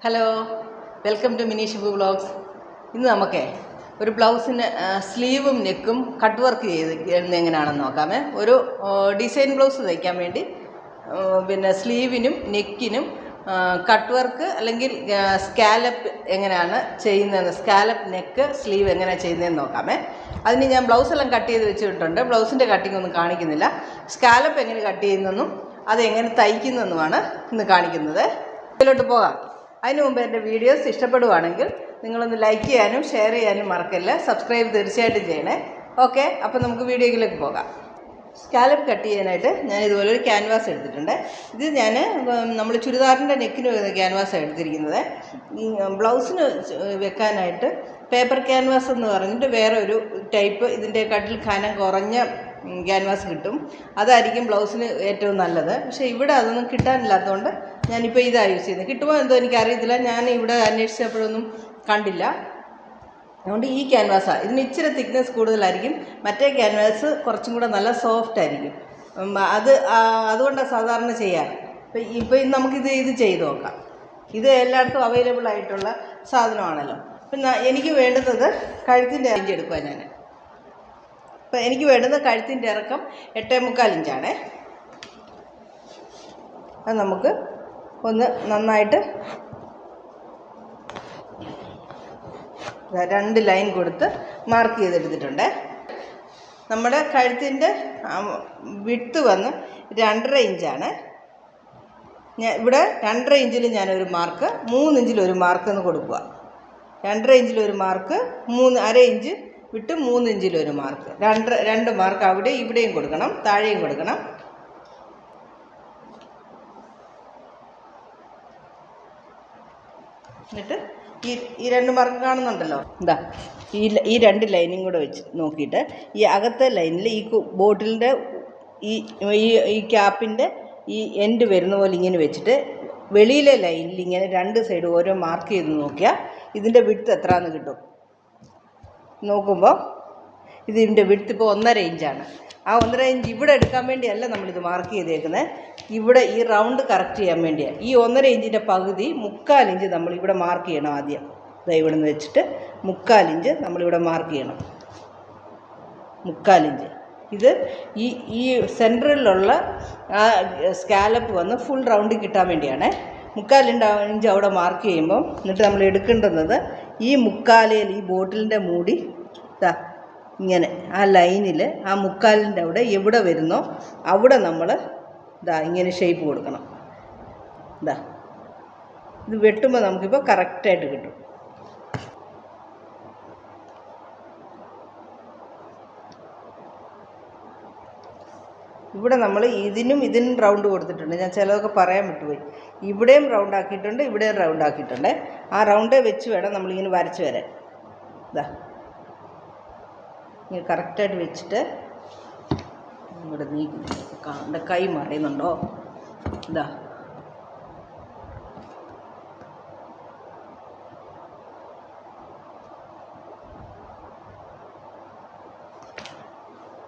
Hello, welcome to Mini Shibu vlogs. ഇന്ന് നമുക്കേ ഒരു ബ്ലൗസിന് സ്ലീവും നെക്കും കട്ട് വർക്ക് ചെയ്ത് എങ്ങനെയാണെന്ന് നോക്കാമേ. ഒരു ഡിസൈൻ ബ്ലൗസ് തയ്ക്കാൻ വേണ്ടി പിന്നെ സ്ലീവിനും നെക്കിനും കട്ട് വർക്ക് അല്ലെങ്കിൽ സ്കാലപ്പ് എങ്ങനെയാണ് ചെയ്യുന്നതെന്ന്, സ്കാലപ്പ് നെക്ക് സ്ലീവ് എങ്ങനെയാണ് ചെയ്യുന്നതെന്ന് നോക്കാമേ. അതിന് ഞാൻ ബ്ലൗസെല്ലാം കട്ട് ചെയ്ത് വെച്ചിട്ടുണ്ട്. ബ്ലൗസിൻ്റെ കട്ടിംഗ് ഒന്നും കാണിക്കുന്നില്ല. സ്കാലപ്പ് എങ്ങനെ കട്ട് ചെയ്യുന്നതെന്നും അതെങ്ങനെ തയ്ക്കുന്നതെന്നുമാണ് ഇന്ന് കാണിക്കുന്നത്. ഇതിലോട്ട് പോകാം. അതിന് മുമ്പ് എൻ്റെ വീഡിയോസ് ഇഷ്ടപ്പെടുവാണെങ്കിൽ നിങ്ങളൊന്ന് ലൈക്ക് ചെയ്യാനും ഷെയർ ചെയ്യാനും മറക്കല്ല. സബ്സ്ക്രൈബ് തീർച്ചയായിട്ടും ചെയ്യണേ. ഓക്കെ, അപ്പോൾ നമുക്ക് വീഡിയോയിലേക്ക് പോകാം. സ്കാലപ്പ് കട്ട് ചെയ്യാനായിട്ട് ഞാൻ ഇതുപോലെ ഒരു ക്യാൻവാസ് എടുത്തിട്ടുണ്ട്. ഇത് ഞാൻ നമ്മൾ ചുരിദാറിൻ്റെ നെക്കിന് വരുന്ന ക്യാൻവാസാണ് എടുത്തിരിക്കുന്നത്. ഈ ബ്ലൗസിന് വെക്കാനായിട്ട് പേപ്പർ ക്യാൻവാസ് എന്ന് പറഞ്ഞിട്ട് വേറെ ഒരു ടൈപ്പ് ഇതിൻ്റെക്കാട്ടിൽ കനം കുറഞ്ഞ ക്യാൻവാസ് കിട്ടും. അതായിരിക്കും ബ്ലൗസിന് ഏറ്റവും നല്ലത്. പക്ഷേ ഇവിടെ അതൊന്നും കിട്ടാനില്ലാത്തതുകൊണ്ട് ഞാനിപ്പോൾ ഇതാണ് യൂസ് ചെയ്യുന്നത്. കിട്ടുമോ എന്തോ എനിക്കറിയത്തില്ല. ഞാൻ ഇവിടെ അന്വേഷിച്ചപ്പോഴൊന്നും കണ്ടില്ല. അതുകൊണ്ട് ഈ ക്യാൻവാസാണ്. ഇതിന് ഇച്ചിരി തിക്നെസ് കൂടുതലായിരിക്കും. മറ്റേ ക്യാൻവാസ് കുറച്ചും കൂടെ നല്ല സോഫ്റ്റ് ആയിരിക്കും. അതുകൊണ്ടാണ് സാധാരണ ചെയ്യാറ്. ഇപ്പോൾ നമുക്കിത് ചെയ്ത് നോക്കാം. ഇത് എല്ലായിടത്തും അവൈലബിൾ ആയിട്ടുള്ള സാധനമാണല്ലോ. പിന്നെ എനിക്ക് വേണ്ടുന്നത് കഴുത്തിൻ്റെ അഞ്ച് എടുക്കുക. അപ്പോൾ എനിക്ക് വേണ്ടുന്നത് കഴുത്തിൻ്റെ ഇറക്കം 8.25 ഇഞ്ചാണേ. അത് നമുക്ക് ഒന്ന് നന്നായിട്ട് 2 ലൈൻ കൊടുത്ത് മാർക്ക് ചെയ്തെടുത്തിട്ടുണ്ട്. നമ്മുടെ കഴുത്തിൻ്റെ വിഡ്ത്ത് വന്ന് 2.5 ഇഞ്ചാണ്. ഇവിടെ 2.5 ഇഞ്ചിൽ ഞാനൊരു മാർക്ക്, 3 ഇഞ്ചിലൊരു മാർക്ക് എന്ന് കൊടുക്കുക. 2.5 ഇഞ്ചിലൊരു മാർക്ക്, 1/2 ഇഞ്ച് വിട്ട് 3 ഇഞ്ചിലൊരു മാർക്ക്, 2 മാർക്ക് അവിടെ ഇവിടെയും കൊടുക്കണം, താഴെയും കൊടുക്കണം. എന്നിട്ട് ഈ 2 മാർക്ക് കാണുന്നുണ്ടല്ലോ, എന്താ ഈ 2 ലൈനും കൂടെ വെച്ച് നോക്കിയിട്ട് ഈ അകത്തെ ലൈനിൽ ഈ ബോട്ടിലിൻ്റെ ഈ ക്യാപ്പിൻ്റെ ഈ എൻഡ് വരുന്ന പോലെ ഇങ്ങനെ വെച്ചിട്ട് വെളിയിലെ ലൈനിൽ ഇങ്ങനെ 2 സൈഡ് ഓരോ മാർക്ക് ചെയ്ത് നോക്കിയാൽ ഇതിൻ്റെ വിഡ്ത്ത് എത്രയാണെന്ന് കിട്ടും. നോക്കുമ്പോൾ ഇതിൻ്റെ വിഡ്ത്ത് ഇപ്പോൾ 1.5 ഇഞ്ചാണ്. ആ 1.5 ഇഞ്ച് ഇവിടെ എടുക്കാൻ വേണ്ടിയല്ല നമ്മളിത് മാർക്ക് ചെയ്തേക്കുന്നത്. ഇവിടെ ഈ റൗണ്ട് കറക്റ്റ് ചെയ്യാൻ വേണ്ടിയാണ്. ഈ 1.5 ഇഞ്ചിൻ്റെ പകുതി 3/4 ഇഞ്ച് നമ്മളിവിടെ മാർക്ക് ചെയ്യണം. ആദ്യം ഇവിടെ നിന്ന് വെച്ചിട്ട് 3/4 ഇഞ്ച് നമ്മളിവിടെ മാർക്ക് ചെയ്യണം. 3/4 ഇഞ്ച്. ഇത് ഈ സെൻറ്ററിലുള്ള ആ സ്കാലപ്പ് വന്ന് ഫുൾ റൗണ്ട് കിട്ടാൻ വേണ്ടിയാണ്. 3/4 ഇഞ്ച് അവിടെ മാർക്ക് ചെയ്യുമ്പം എന്നിട്ട് നമ്മൾ എടുക്കേണ്ടുന്നത് ഈ 3/4 ഈ ബോട്ടിലിൻ്റെ മൂടി ഇങ്ങനെ ആ ലൈനിൽ ആ 3/4 അവിടെ എവിടെ വരുന്നോ അവിടെ നമ്മൾ ഇങ്ങനെ ഷേപ്പ് കൊടുക്കണം. ഇത് വെട്ടുമ്പോൾ നമുക്കിപ്പോൾ കറക്റ്റായിട്ട് കിട്ടും. ഇവിടെ നമ്മൾ ഇതിനും റൗണ്ട് കൊടുത്തിട്ടുണ്ട്. ഞാൻ ചിലതൊക്കെ പറയാൻ വിട്ടുപോയി. ഇവിടെയും റൗണ്ട് ആക്കിയിട്ടുണ്ട്, ഇവിടെയും റൗണ്ട് ആക്കിയിട്ടുണ്ട്. ആ റൗണ്ടേ വെച്ച് വേണം നമ്മളിങ്ങനെ വരച്ച് വരാൻ. ഇങ്ങനെ കറക്റ്റായിട്ട് വെച്ചിട്ട് ഇവിടെ എൻ്റെ കൈ മറയുന്നുണ്ടോ?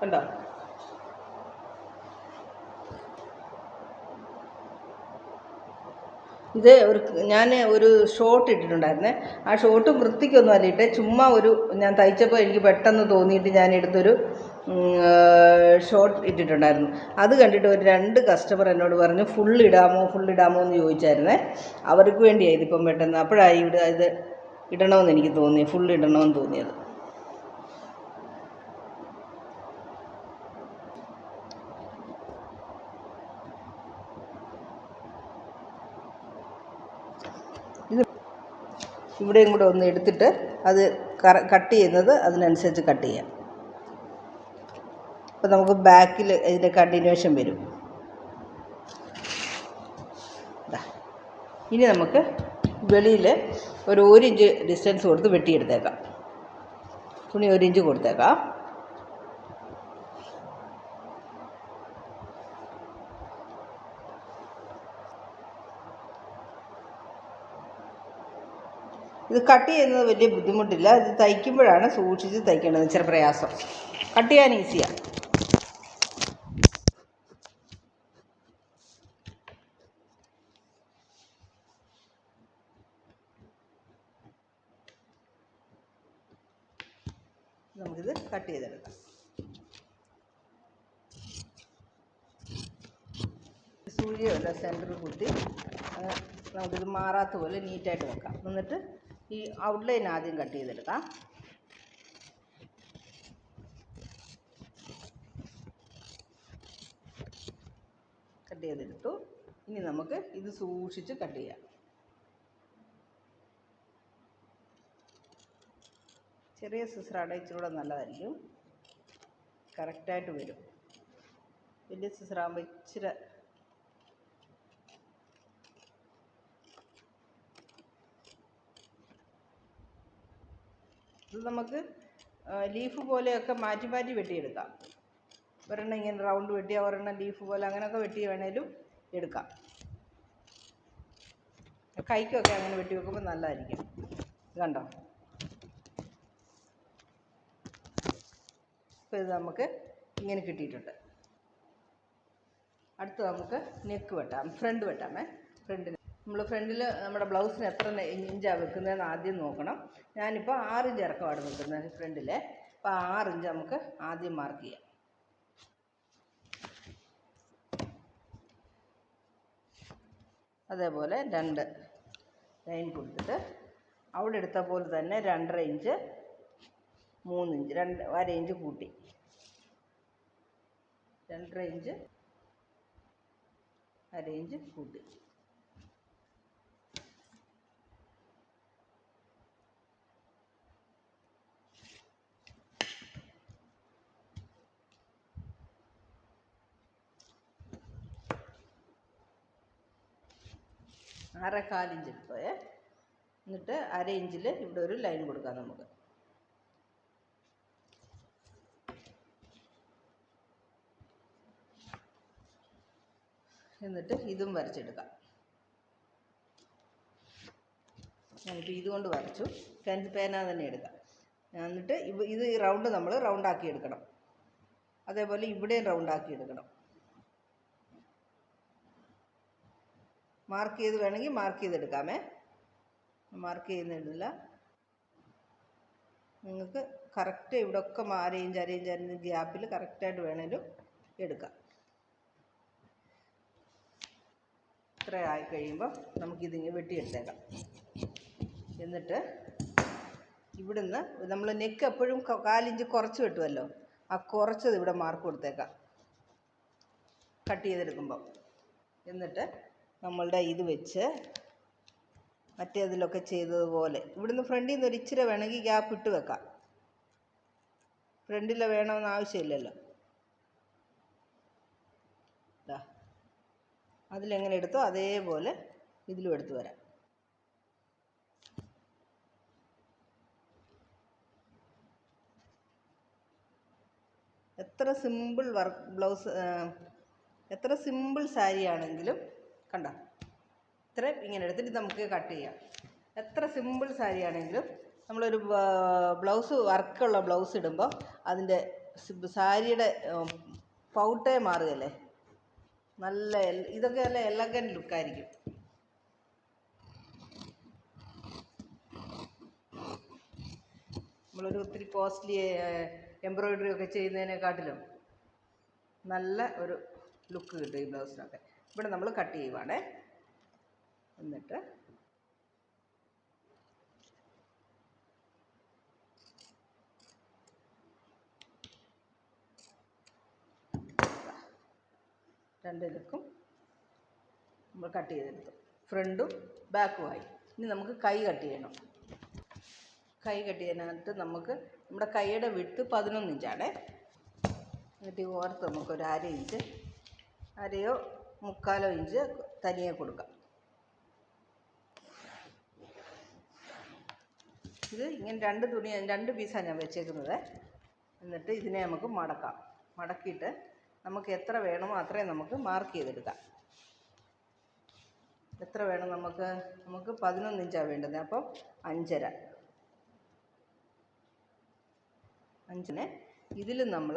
കണ്ടോ? ഇത് ഞാൻ ഒരു ഷോർട്ട് ഇട്ടിട്ടുണ്ടായിരുന്നേ. ആ ഷോർട്ട് വൃത്തിക്കൊന്നും അല്ല ഇട്ടേ, ചുമ്മാ ഞാൻ തയ്ച്ചപ്പോൾ എനിക്ക് പെട്ടെന്ന് തോന്നിയിട്ട് ഞാൻ എടുത്തൊരു ഷോർട്ട് ഇട്ടിട്ടുണ്ടായിരുന്നു. അത് കണ്ടിട്ട് ഒരു 2 കസ്റ്റമർ എന്നോട് പറഞ്ഞു ഫുൾ ഇടാമോ എന്ന് ചോദിച്ചായിരുന്നേ. അവർക്ക് വേണ്ടിയാണ് ഇതിപ്പം പെട്ടെന്ന് അപ്പോഴായി ഇത് ഇടണമെന്ന് എനിക്ക് തോന്നി, ഫുൾ ഇടണമെന്ന് തോന്നിയത്. ഇവിടെയും കൂടെ ഒന്ന് എടുത്തിട്ട് അത് കട്ട് ചെയ്യുന്നത് അതിനനുസരിച്ച് കട്ട് ചെയ്യാം. അപ്പോൾ നമുക്ക് ബാക്കിൽ ഇതിൻ്റെ കണ്ടിന്യൂഷൻ വരും. ഇനി നമുക്ക് വെളിയിൽ ഒരു 1 ഇഞ്ച് ഡിസ്റ്റൻസ് കൊടുത്ത് വെട്ടിയെടുത്തേക്കാം. തുണി 1 ഇഞ്ച് കൊടുത്തേക്കാം. ഇത് കട്ട് ചെയ്യുന്നത് വലിയ ബുദ്ധിമുട്ടില്ല. ഇത് തയ്ക്കുമ്പോഴാണ് സൂക്ഷിച്ച് തയ്ക്കേണ്ടത്, ഇച്ചിരി പ്രയാസം. കട്ട് ചെയ്യാൻ ഈസിയാണ്. നമുക്കിത് കട്ട് ചെയ്തെടുക്കാം. സൂചിയല്ല സെൻറ്ററിൽ കുത്തി നമുക്കിത് മാറാത്ത പോലെ നീറ്റായിട്ട് വെക്കാം. എന്നിട്ട് ഈ ഔട്ട്ലൈൻ ആദ്യം കട്ട് ചെയ്തെടുക്കാം. കട്ട് ചെയ്തെടുത്തു. ഇനി നമുക്ക് ഇത് സൂക്ഷിച്ച് കട്ട് ചെയ്യാം. ചെറിയ സിസറാണ് ഇച്ചിരൂടെ നല്ലതായിരിക്കും, കറക്റ്റായിട്ട് വരും. വലിയ സിസറാകുമ്പോൾ ഇച്ചിരി ഇത് നമുക്ക് ലീഫ് പോലെയൊക്കെ മാറ്റി മാറ്റി വെട്ടിയെടുക്കാം. ഒരെണ്ണം ഇങ്ങനെ റൗണ്ട് വെട്ടിയാൽ ഒരെണ്ണം ലീഫ് പോലെ അങ്ങനെയൊക്കെ വെട്ടി വേണേലും എടുക്കാം. കൈക്കൊക്കെ അങ്ങനെ വെട്ടി വെക്കുമ്പോൾ നല്ലതായിരിക്കും. ഇത് കണ്ടോ? ഇപ്പോൾ ഇത് നമുക്ക് ഇങ്ങനെ കിട്ടിയിട്ടുണ്ട്. അടുത്ത് നമുക്ക് നെക്ക് വെട്ടാം, ഫ്രണ്ട് വെട്ടാമേ. നമ്മൾ ഫ്രണ്ടിൽ നമ്മുടെ ബ്ലൗസിന് എത്ര ഇഞ്ചാണ് വെക്കുന്നതെന്ന് ആദ്യം നോക്കണം. ഞാനിപ്പോൾ 6 ഇഞ്ച് ഇറക്കമാണ് വെക്കുന്നത് ഫ്രണ്ടിൽ. അപ്പോൾ 6 ഇഞ്ച് നമുക്ക് ആദ്യം മാർക്ക് ചെയ്യാം. അതേപോലെ 2 ലൈൻ കൊടുത്തിട്ട് അവിടെ എടുത്ത പോലെ തന്നെ 2.5 ഇഞ്ച് 3 ഇഞ്ച് 1/2 ഇഞ്ച് കൂട്ടി 2.5 ഇഞ്ച് 1/2 ഇഞ്ച് കൂട്ടി. അര 1/4 ഇഞ്ച് എടുത്തോയെ. എന്നിട്ട് 1/2 ഇഞ്ചിൽ ഇവിടെ ഒരു ലൈൻ കൊടുക്കാം നമുക്ക്. എന്നിട്ട് ഇതും വരച്ചെടുക്കാം. ഞാനിപ്പോൾ ഇതുകൊണ്ട് വരച്ചു. പേന തന്നെ എടുക്കാം. എന്നിട്ട് ഇത് ഈ റൗണ്ട് നമ്മൾ റൗണ്ടാക്കി എടുക്കണം. അതേപോലെ ഇവിടെയും റൗണ്ടാക്കി എടുക്കണം. മാർക്ക് ചെയ്ത് വേണമെങ്കിൽ മാർക്ക് ചെയ്തെടുക്കാമേ. മാർക്ക് ചെയ്യുന്നില്ല. നിങ്ങൾക്ക് കറക്റ്റ് ഇവിടെയൊക്കെ 1/2 ഇഞ്ച് ഗ്യാപ്പിൽ കറക്റ്റായിട്ട് വേണേലും എടുക്കാം. ഇത്ര ആയി കഴിയുമ്പോൾ നമുക്കിതിങ്ങനെ വെട്ടിയെടുത്തേക്കാം. എന്നിട്ട് ഇവിടുന്ന് നമ്മൾ നെക്ക് എപ്പോഴും 1/4 ഇഞ്ച് കുറച്ച് വെട്ടുമല്ലോ, ആ കുറച്ചത് ഇവിടെ മാർക്ക് കൊടുത്തേക്കാം കട്ട് ചെയ്തെടുക്കുമ്പം. എന്നിട്ട് നമ്മളുടെ ഇത് വെച്ച് മറ്റേതിലൊക്കെ ചെയ്തതുപോലെ ഇവിടുന്ന് ഫ്രണ്ടിൽ നിന്ന് ഒരു ഇച്ചിരി വേണമെങ്കിൽ ഗ്യാപ്പ് ഇട്ട് വെക്കാം. ഫ്രണ്ടിൽ വേണമെന്ന് ആവശ്യമില്ലല്ലോ. അതിലെങ്ങനെ എടുത്തോ അതേപോലെ ഇതിലും എടുത്തു വരാം. എത്ര സിമ്പിൾ ബ്ലൗസ്, എത്ര സിമ്പിൾ സാരി ആണെങ്കിലും കണ്ടോ, ഇത്രയും ഇങ്ങനെ എടുത്തിട്ട് നമുക്ക് കട്ട് ചെയ്യാം. എത്ര സിമ്പിൾ സാരി ആണെങ്കിലും നമ്മളൊരു ബ്ലൗസ് വർക്കുള്ള ബ്ലൗസ് ഇടുമ്പോൾ അതിൻ്റെ സാരിയുടെ പൗട്ടേ മാറുകയല്ലേ. നല്ല ഇതൊക്കെ നല്ല എലഗൻറ്റ് ലുക്കായിരിക്കും. നമ്മളൊരു ഒത്തിരി കോസ്റ്റ്ലി എംബ്രോയ്ഡറി ഒക്കെ ചെയ്യുന്നതിനെക്കാട്ടിലും നല്ല ഒരു ലുക്ക് കിട്ടും ഈ ബ്ലൗസിനൊക്കെ. ഇവിടെ നമ്മൾ കട്ട് ചെയ്യുവാണേ. എന്നിട്ട് രണ്ട് ലുക്കും നമ്മൾ കട്ട് ചെയ്തെടുത്തു. ഫ്രണ്ടും ബാക്കുമായി. ഇനി നമുക്ക് കൈ കട്ട് ചെയ്യണം. കൈ കട്ട് ചെയ്യാനായിട്ട് നമുക്ക് നമ്മുടെ കൈയുടെ വിട്ട് 11 ഇഞ്ചാണേ. എന്നിട്ട് ഓർത്ത് നമുക്കൊരു 1/2 ഇഞ്ച്, 1/2 മുക്കാലോ ഇഞ്ച് തനിയെ കൊടുക്കാം. ഇത് ഇങ്ങനെ 2 പീസാണ് ഞാൻ വെച്ചേക്കുന്നത്. എന്നിട്ട് ഇതിനെ നമുക്ക് മടക്കാം. മടക്കിയിട്ട് നമുക്ക് എത്ര വേണമോ അത്രയും നമുക്ക് മാർക്ക് ചെയ്തെടുക്കാം. എത്ര വേണം നമുക്ക് 11 ഇഞ്ചാണ് വേണ്ടത്. അപ്പം 5.5 ഇതിൽ നമ്മൾ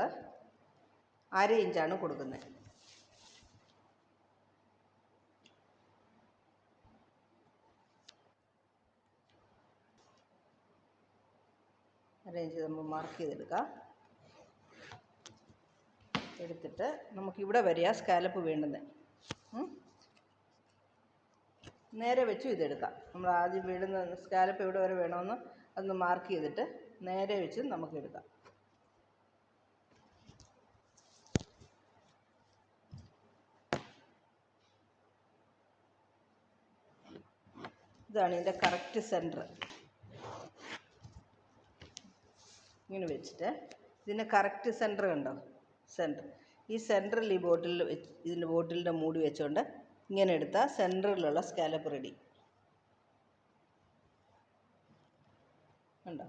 1/2 ഇഞ്ചാണ് കൊടുക്കുന്നത്. അറേഞ്ച് ചെയ്ത് നമ്മൾ മാർക്ക് ചെയ്തെടുക്കാം. എടുത്തിട്ട് നമുക്കിവിടെ വരെയാ സ്കാലപ്പ് വേണ്ടുന്നത്. നേരെ വെച്ചും ഇതെടുക്കാം. നമ്മൾ ആദ്യം വീടുന്ന സ്കാലപ്പ് എവിടെ വരെ വേണമെന്ന് അതൊന്ന് മാർക്ക് ചെയ്തിട്ട് നേരെ വെച്ച് നമുക്കെടുക്കാം. ഇതാണ് ഇതിൻ്റെ കറക്റ്റ് സെൻറ്റർ. ഇങ്ങനെ വെച്ചിട്ട് ഇതിൻ്റെ കറക്റ്റ് സെൻറ്റർ കണ്ടോ? സെൻറ്റർ. ഈ സെൻറ്ററിൽ ഈ ബോട്ടിൽ വെച്ച് ഇതിൻ്റെ ബോട്ടിലിൻ്റെ മൂടി വെച്ചുകൊണ്ട് ഇങ്ങനെ എടുത്താൽ സെൻറ്ററിലുള്ള സ്കാലപ്പ് റെഡി. കണ്ടോ?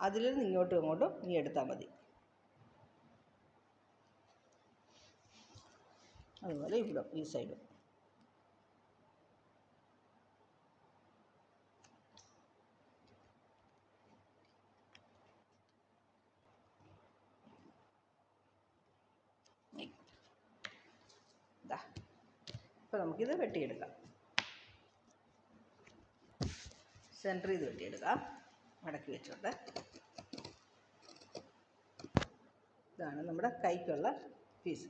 അതിൽ നിന്ന് ഇങ്ങോട്ടും ഇങ്ങോട്ടും ഇനി എടുത്താൽ മതി. അതുപോലെ ഇവിടെ ഈ സൈഡും. ഇപ്പോൾ നമുക്കിത് വെട്ടിയെടുക്കാം. സെൻറ്റർ ചെയ്ത് വെട്ടിയെടുക്കാം. മടക്കി വെച്ചോട്ടെ. ഇതാണ് നമ്മുടെ കൈക്കുള്ള പീസ്.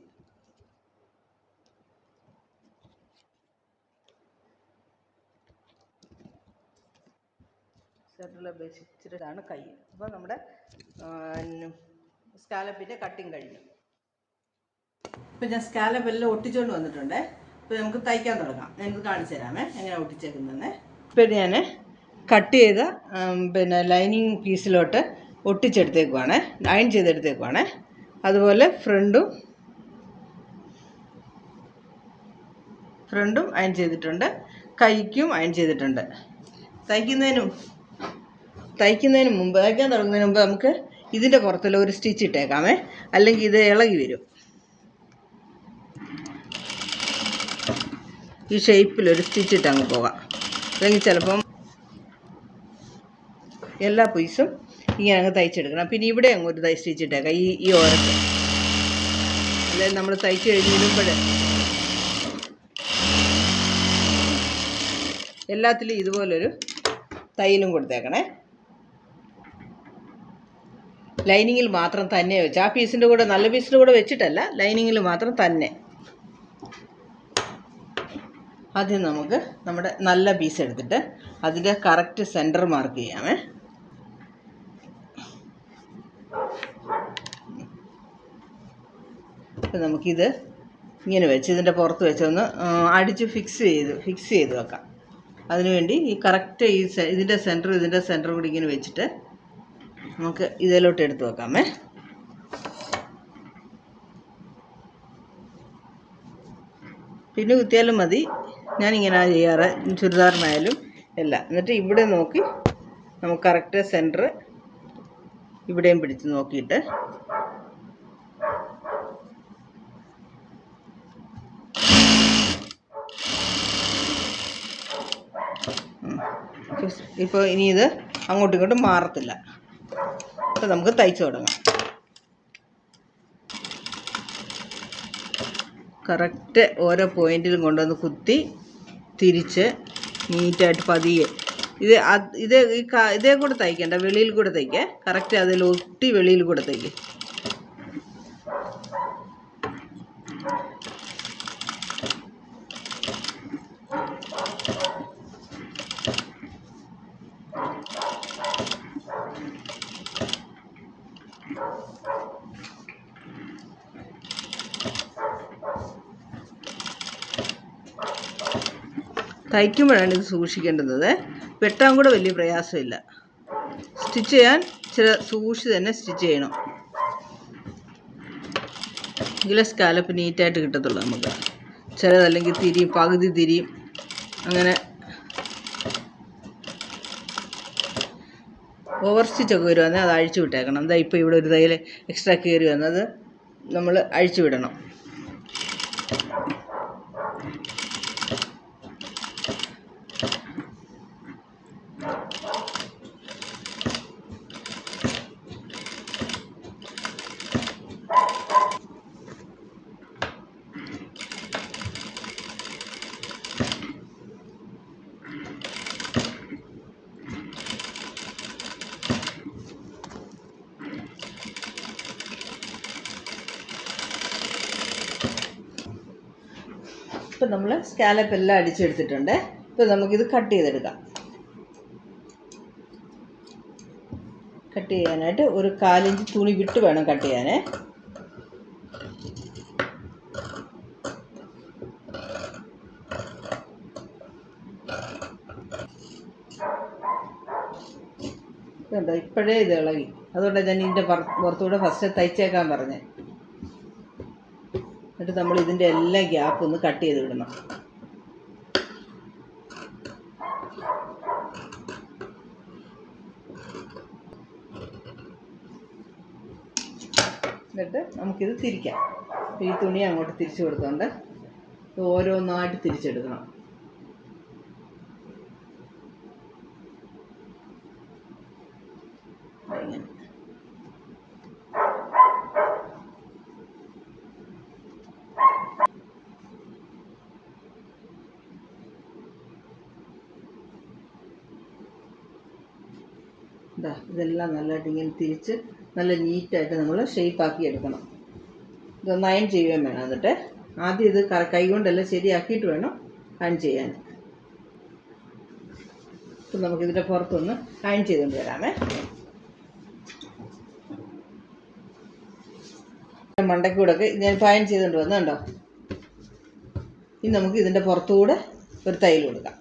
സെൻറ്ററിലെ ബേസിച്ചിട്ടാണ് കൈ. അപ്പോൾ നമ്മുടെ സ്കാലപ്പിൻ്റെ കട്ടിങ് കഴിഞ്ഞു. ഇപ്പം ഞാൻ സ്കാലപ്പ് എല്ലാം ഒട്ടിച്ചുകൊണ്ട് വന്നിട്ടുണ്ട്. ഇപ്പോൾ നമുക്ക് തയ്ക്കാൻ തുടങ്ങാം. ഞാനിത് കാണിച്ചു തരാമേ എങ്ങനെ ഒട്ടിച്ചേക്കുന്നതെന്ന്. ഇപ്പം ഞാൻ കട്ട് ചെയ്ത ലൈനിങ് പീസിലോട്ട് ഒട്ടിച്ചെടുത്തേക്കുവാണ്, അയൺ ചെയ്തെടുത്തേക്കുവാണ്. അതുപോലെ ഫ്രണ്ടും അയൺ ചെയ്തിട്ടുണ്ട്, കൈക്കും അയൺ ചെയ്തിട്ടുണ്ട്. തയ്ക്കുന്നതിന് മുമ്പ് തയ്ക്കാൻ തുടങ്ങുന്നതിന് മുമ്പ് നമുക്ക് ഇതിൻ്റെ പുറത്തുള്ള ഒരു സ്റ്റിച്ച് ഇട്ടേക്കാമേ, അല്ലെങ്കിൽ ഇത് ഇളകി വരും. ഈ ഷേപ്പിലൊരു സ്റ്റിച്ച് ഇട്ട് അങ്ങ് പോകാം. അല്ലെങ്കിൽ ചിലപ്പം എല്ലാ പീസും ഇങ്ങനെ അങ്ങ് തയ്ച്ചെടുക്കണം. പിന്നെ ഇവിടെ അങ്ങ് ഒരു സ്റ്റിച്ച് ഇട്ടേക്കാം, ഈ ഓരത്ത്. അല്ലെങ്കിൽ നമ്മൾ തയ്ച്ച് കഴിഞ്ഞിടുമ്പോൾ എല്ലാത്തിലും ഇതുപോലൊരു തയ്യലും കൊടുത്തേക്കണേ. ലൈനിങ്ങിൽ മാത്രം തന്നെ വെച്ച്, ആ പീസിൻ്റെ കൂടെ നല്ല പീസിൻ്റെ കൂടെ വെച്ചിട്ടല്ല, ലൈനിങ്ങിൽ മാത്രം തന്നെ. ആദ്യം നമുക്ക് നമ്മുടെ നല്ല പീസ് എടുത്തിട്ട് അതിൻ്റെ കറക്റ്റ് സെൻറ്റർ മാർക്ക് ചെയ്യാമേ. അപ്പോൾ നമുക്കിത് ഇങ്ങനെ വെച്ച് ഇതിൻ്റെ പുറത്ത് വെച്ചൊന്ന് അടിച്ച് ഫിക്സ് ചെയ്ത് വെക്കാം. അതിനുവേണ്ടി ഈ കറക്റ്റ് ഇതിൻ്റെ സെൻറ്റർ കൂടി ഇങ്ങനെ വെച്ചിട്ട് നമുക്ക് ഇതിലോട്ട് എടുത്ത് വെക്കാമേ. പിന്നെ കുത്തിയാലും മതി, ഞാനിങ്ങനെ ചെയ്യാറ് ചുരിദാറിനായാലും എല്ലാം. എന്നിട്ട് ഇവിടെ നോക്കി നമുക്ക് കറക്റ്റ് സെൻറ്റർ ഇവിടെയും പിടിച്ച് നോക്കിയിട്ട് ഇപ്പോൾ ഇനി ഇത് അങ്ങോട്ടും ഇങ്ങോട്ടും മാറത്തില്ല. അപ്പോൾ നമുക്ക് തയ്ച്ചു തുടങ്ങാം. കറക്റ്റ് ഓരോ പോയിന്റിലും കൊണ്ടുവന്ന് കുത്തി തിരിച്ച് നീറ്റായിട്ട് പതിയെ ഇതേ കൂടെ തയ്ക്കണ്ട, വെളിയിൽ കൂടെ തയ്ക്കുക. കറക്റ്റ് അതിൽ ഒട്ടി വെളിയിൽ കൂടെ തയ്ക്കുക. തയ്ക്കുമ്പോഴാണ് ഇത് സൂക്ഷിക്കേണ്ടത്. വെട്ടാൻ കൂടെ വലിയ പ്രയാസമില്ല. സ്റ്റിച്ച് ചെയ്യാൻ സൂക്ഷിച്ച് തന്നെ സ്റ്റിച്ച് ചെയ്യണം, എങ്കിലേ സ്കാലപ്പ് നീറ്റായിട്ട് കിട്ടത്തുള്ളൂ നമുക്ക്. ചിലതല്ലെങ്കിൽ തിരിയും, പകുതി തിരിയും. അങ്ങനെ ഓവർ സ്റ്റിച്ചൊക്കെ വരുവാണെങ്കിൽ അത് അഴിച്ചു വിട്ടേക്കണം. എന്താ ഇപ്പോൾ ഇവിടെ ഒരു തയ്യൽ എക്സ്ട്രാ കയറി വന്നത് നമ്മൾ അഴിച്ചു വിടണം. ഇപ്പം നമ്മൾ സ്കാലപ്പ് എല്ലാം അടിച്ചെടുത്തിട്ടുണ്ട്. ഇപ്പം നമുക്കിത് കട്ട് ചെയ്തെടുക്കാം. കട്ട് ചെയ്യാനായിട്ട് ഒരു 1/4 ഇഞ്ച് തുണി വിട്ട് വേണം കട്ട് ചെയ്യാനേ. കണ്ടോ, ഇപ്പോഴേ ഇത് ഇളകി. അതുകൊണ്ടാണ് ഞാൻ ഇതിൻ്റെ പുറത്തുകൂടെ ഫസ്റ്റ് തയ്ച്ചേക്കാൻ പറഞ്ഞത്. എന്നിട്ട് നമ്മൾ ഇതിൻ്റെ എല്ലാ ഗ്യാപ്പ് ഒന്ന് കട്ട് ചെയ്ത് വിടണം. എന്നിട്ട് നമുക്കിത് തിരിക്കാം. ഈ തുണി അങ്ങോട്ട് തിരിച്ചു കൊടുത്തോണ്ട് ഓരോന്നായിട്ട് തിരിച്ചെടുക്കണം. ഇങ്ങനെ ഇതെല്ലാം നല്ലതായിട്ട് ഇങ്ങനെ തിരിച്ച് നല്ല നീറ്റായിട്ട് നമ്മൾ ഷേപ്പാക്കി എടുക്കണം. ഇതൊന്ന് അയൺ ചെയ്യുകയും വേണം. എന്നിട്ട് ആദ്യം ഇത് കൈ കൊണ്ടെല്ലാം ശരിയാക്കിയിട്ട് വേണം അയൺ ചെയ്യാൻ. അപ്പം നമുക്കിതിൻ്റെ പുറത്തൊന്ന് അയൺ ചെയ്തുകൊണ്ട് വരാമേ. മണ്ടയ്ക്കൂടൊക്കെ ഞാനിപ്പോൾ അയൺ ചെയ്തുകൊണ്ട് വന്നുണ്ടോ. ഇനി നമുക്ക് ഇതിൻ്റെ പുറത്തുകൂടെ ഒരു തയ്യൽ കൊടുക്കാം.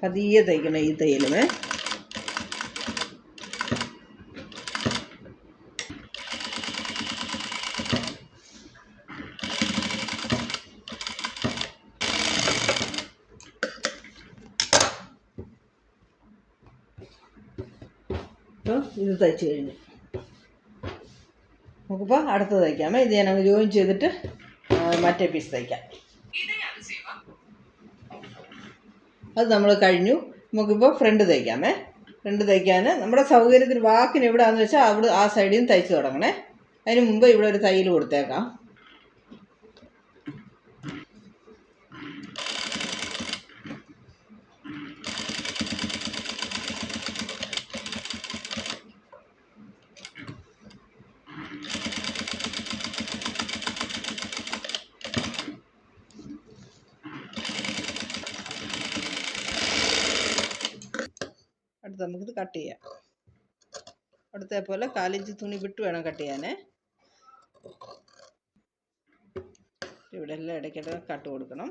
പതിയെ തയ്ക്കണം ഈ തയ്യലുമേ. അപ്പോൾ ഇത് തയ്ച്ച് കഴിഞ്ഞു. നമുക്കിപ്പോൾ അടുത്ത് തയ്ക്കാമേ. ഇത് ഞാനങ്ങ് ജോയിൻ ചെയ്തിട്ട് മറ്റേ പീസ് തയ്ക്കാം. അത് നമ്മൾ കഴിഞ്ഞു. നമുക്കിപ്പോൾ ഫ്രണ്ട് തയ്ക്കാമേ. ഫ്രണ്ട് തയ്ക്കാൻ നമ്മുടെ സൗകര്യത്തിന് വാക്കിന് എവിടെയാണെന്ന് വെച്ചാൽ അവിടെ ആ സൈഡിൽ നിന്ന് തയ്ച്ച് തുടങ്ങണേ. അതിന് മുമ്പ് ഇവിടെ ഒരു തയ്യൽ കൊടുത്തേക്കാം. അടുത്ത് നമുക്കിത് കട്ട് ചെയ്യാം. അടുത്തേ പോലെ 1/4 ഇഞ്ച് തുണി വിട്ട് വേണം കട്ട് ചെയ്യാനേ. ഇവിടെ എല്ലാം ഇടയ്ക്കിടെ കട്ട് കൊടുക്കണം.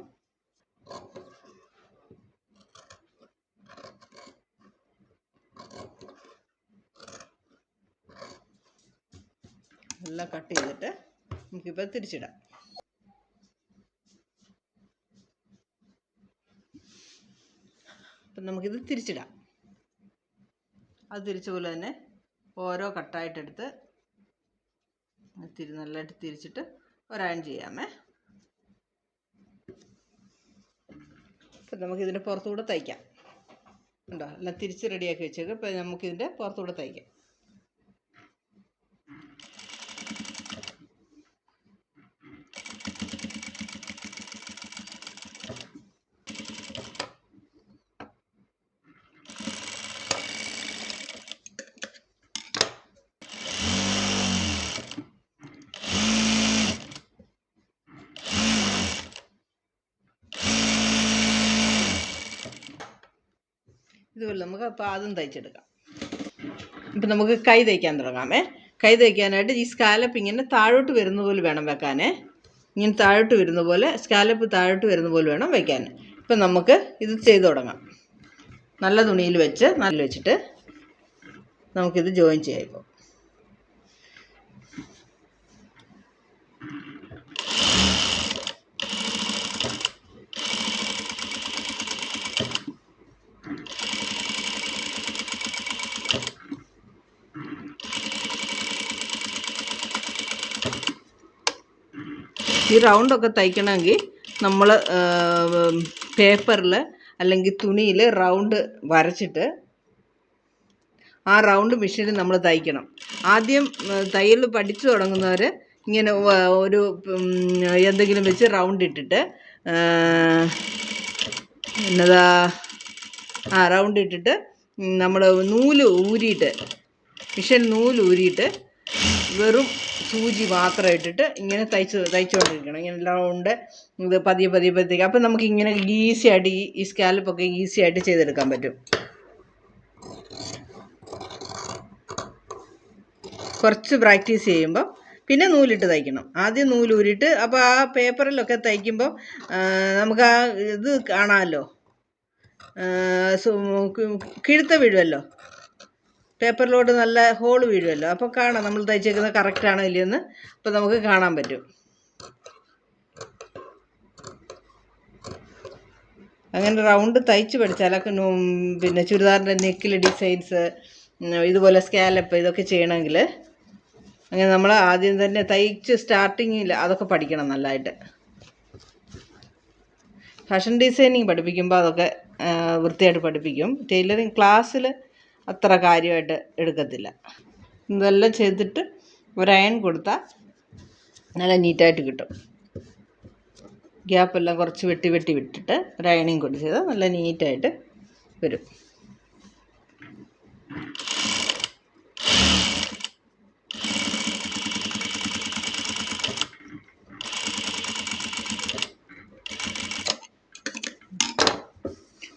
എല്ലാം കട്ട് ചെയ്തിട്ട് നമുക്കിപ്പോൾ തിരിച്ചിടാം. അപ്പം നമുക്കിത് തിരിച്ചിടാം. അത് തിരിച്ച പോലെ തന്നെ ഓരോ കട്ടായിട്ടെടുത്ത് നല്ലതായിട്ട് തിരിച്ചിട്ട് ഒരയൺ ചെയ്യാമേ. അപ്പം നമുക്കിതിൻ്റെ പുറത്തുകൂടെ തയ്ക്കാം. ഉണ്ടോ, എല്ലാം തിരിച്ച് റെഡിയാക്കി വെച്ചേക്ക്. ഇപ്പം നമുക്കിതിൻ്റെ പുറത്തുകൂടെ തയ്ക്കാം. ഇതുപോലെ നമുക്ക് അപ്പോൾ ആദ്യം തയ്ച്ചെടുക്കാം. ഇപ്പം നമുക്ക് കൈ തയ്ക്കാൻ തുടങ്ങാമേ. കൈ തയ്ക്കാനായിട്ട് ഈ സ്കാലപ്പ് ഇങ്ങനെ താഴോട്ട് വരുന്ന പോലെ വേണം വെക്കാനേ. ഇങ്ങനെ താഴോട്ട് വരുന്ന പോലെ, സ്കാലപ്പ് താഴോട്ട് വരുന്ന പോലെ വേണം വയ്ക്കാൻ. ഇപ്പം നമുക്ക് ഇത് ചെയ്ത് തുടങ്ങാം. നല്ല തുണിയിൽ വെച്ചിട്ട് നമുക്കിത് ജോയിൻ ചെയ്യാം. ഇപ്പോൾ ഈ റൗണ്ടൊക്കെ തയ്ക്കണമെങ്കിൽ നമ്മൾ പേപ്പറിൽ അല്ലെങ്കിൽ തുണിയിൽ റൗണ്ട് വരച്ചിട്ട് ആ റൗണ്ട് മെഷീനിൽ നമ്മൾ തയ്ക്കണം. ആദ്യം തയ്യൽ പഠിച്ചു തുടങ്ങുന്നവർ ഇങ്ങനെ ഒരു എന്തെങ്കിലും വെച്ച് റൗണ്ട് ഇട്ടിട്ട് റൗണ്ട് ഇട്ടിട്ട് നമ്മൾ നൂല് ഊരിയിട്ട് മിഷൻ നൂലൂരിയിട്ട് വെറും സൂചി മാത്രം ഇട്ടിട്ട് ഇങ്ങനെ തയ്ച്ചുകൊണ്ടിരിക്കണം. ഇങ്ങനെ റൗണ്ട് ഇത് പതിയെ അപ്പം നമുക്ക് ഇങ്ങനെ ഈസി ആയിട്ട് ഈ സ്കാലപ്പൊക്കെ ഈസി ആയിട്ട് ചെയ്തെടുക്കാൻ പറ്റും. കുറച്ച് പ്രാക്ടീസ് ചെയ്യുമ്പോൾ പിന്നെ നൂലിട്ട് തയ്ക്കണം. ആദ്യം നൂലൂരിയിട്ട് അപ്പോൾ ആ പേപ്പറിലൊക്കെ തയ്ക്കുമ്പോൾ നമുക്ക് ആ ഇത് കാണാമല്ലോ, കിഴുത്ത വീഴുമല്ലോ, പേപ്പറിലോട്ട് നല്ല ഹോൾ വീഴുമല്ലോ. അപ്പോൾ കാണാം നമ്മൾ തയ്ച്ചേക്കുന്നത് കറക്റ്റാണോ ഇല്ലയെന്ന് അപ്പോൾ നമുക്ക് കാണാൻ പറ്റും. അങ്ങനെ റൗണ്ട് തയ്ച്ച് പഠിച്ചാലൊക്കെ പിന്നെ ചുരിദാറിൻ്റെ നെക്കിൽ ഡിസൈൻസ്, ഇതുപോലെ സ്കാലപ്പ് ഇതൊക്കെ ചെയ്യണമെങ്കിൽ അങ്ങനെ നമ്മൾ ആദ്യം തന്നെ തയ്ച്ച് സ്റ്റാർട്ടിങ്ങിൽ അതൊക്കെ പഠിക്കണം നല്ലതായിട്ട്. ഫാഷൻ ഡിസൈനിങ് പഠിപ്പിക്കുമ്പോൾ അതൊക്കെ വൃത്തിയായിട്ട് പഠിപ്പിക്കും. ടൈലറിങ് ക്ലാസ്സിൽ അത്ര കാര്യമായിട്ട് എടുക്കത്തില്ല. ഇതെല്ലാം ചെയ്തിട്ട് ഒരു അയൺ കൊടുത്താൽ നല്ല നീറ്റായിട്ട് കിട്ടും. ഗ്യാപ്പെല്ലാം കുറച്ച് വെട്ടി വിട്ടിട്ട് ഒരു അയണിങ് കൊണ്ട് ചെയ്താൽ നല്ല നീറ്റായിട്ട് വരും.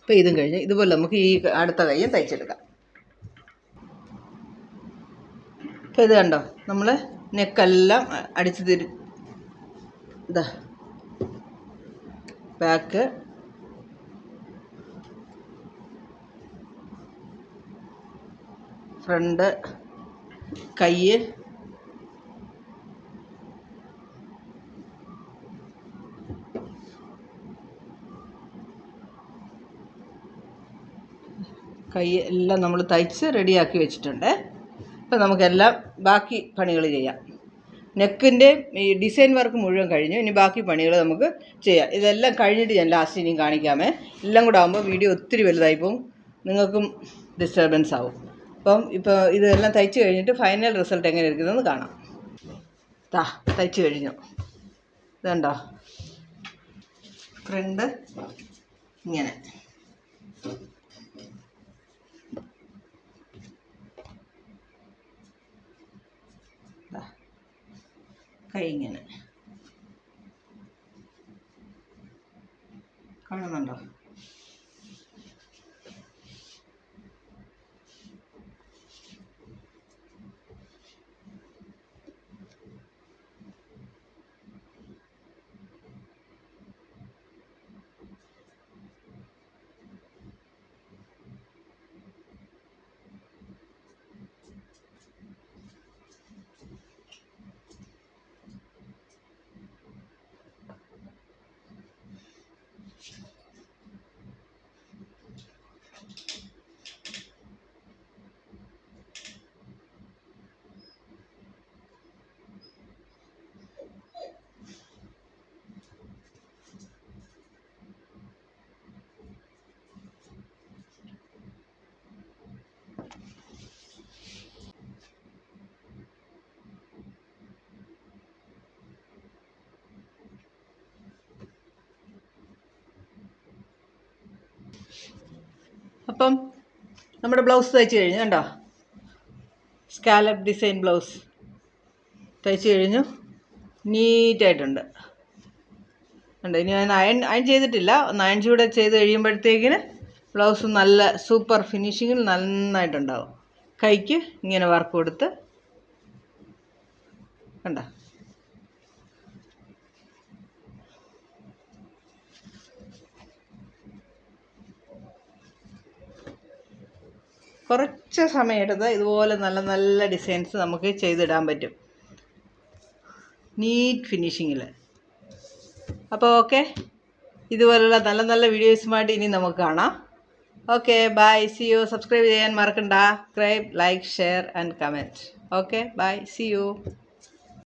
അപ്പോൾ ഇതും കഴിഞ്ഞ് ഇതുപോലെ നമുക്ക് ഈ അടുത്ത കൈയും തയ്ച്ചെടുക്കാം. അപ്പോൾ ഇത് കണ്ടോ, നമ്മൾ നെക്കെല്ലാം അടിച്ച് ഇതാ ബാക്ക്, ഫ്രണ്ട്, കൈ, എല്ലാം നമ്മൾ തയ്ച്ച് റെഡിയാക്കി വെച്ചിട്ടുണ്ട്. അപ്പോൾ നമുക്കെല്ലാം ബാക്കി പണികൾ ചെയ്യാം. നെക്കിൻ്റെ ഈ ഡിസൈൻ വർക്ക് മുഴുവൻ കഴിഞ്ഞു. ഇനി ബാക്കി പണികൾ നമുക്ക് ചെയ്യാം. ഇതെല്ലാം കഴിഞ്ഞിട്ട് ഞാൻ ലാസ്റ്റ് ഇനിയും കാണിക്കാമേ. എല്ലാം കൂടെ ആകുമ്പോൾ വീഡിയോ ഒത്തിരി വലുതായിപ്പോവും, നിങ്ങൾക്കും ഡിസ്റ്റർബൻസ് ആവും. അപ്പം ഇപ്പോൾ ഇതെല്ലാം തയ്ച്ച് കഴിഞ്ഞിട്ട് ഫൈനൽ റിസൾട്ട് എങ്ങനെ ഇരിക്കുന്നതെന്ന് കാണാം. തയ്ച്ച് കഴിഞ്ഞു. ഇതുണ്ടോ, ഫ്രണ്ട് ഇങ്ങനെ, കൈ ഇങ്ങനെ കാണുന്നുണ്ടോ? അപ്പം നമ്മുടെ ബ്ലൗസ് തയ്ച്ച് കഴിഞ്ഞു. കണ്ടോ, സ്കാലപ്പ് ഡിസൈൻ ബ്ലൗസ് തയ്ച്ച് കഴിഞ്ഞു. നീറ്റായിട്ടുണ്ട്. കണ്ടോ, ഇനി ഞാൻ അയൺ ചെയ്തിട്ടില്ല. ഒന്ന് അയൺ ചൂടെ ചെയ്ത് കഴിയുമ്പോഴത്തേക്കിന് ബ്ലൗസ് നല്ല സൂപ്പർ ഫിനിഷിങ്ങിൽ നന്നായിട്ടുണ്ടാവും. കൈക്ക് ഇങ്ങനെ വർക്ക് കൊടുത്ത് കണ്ടോ, കുറച്ച് സമയമെടുത്ത് ഇതുപോലെ നല്ല നല്ല ഡിസൈൻസ് നമുക്ക് ചെയ്തിടാൻ പറ്റും, നീറ്റ് ഫിനിഷിങ്ങിൽ. അപ്പോൾ ഓക്കെ, ഇതുപോലുള്ള നല്ല നല്ല വീഡിയോസുമായിട്ട് ഇനി നമുക്ക് കാണാം. Okay, bye, see you. Subscribe ചെയ്യാൻ മറക്കണ്ട. Subscribe, like, share and comment. Okay, bye, see U.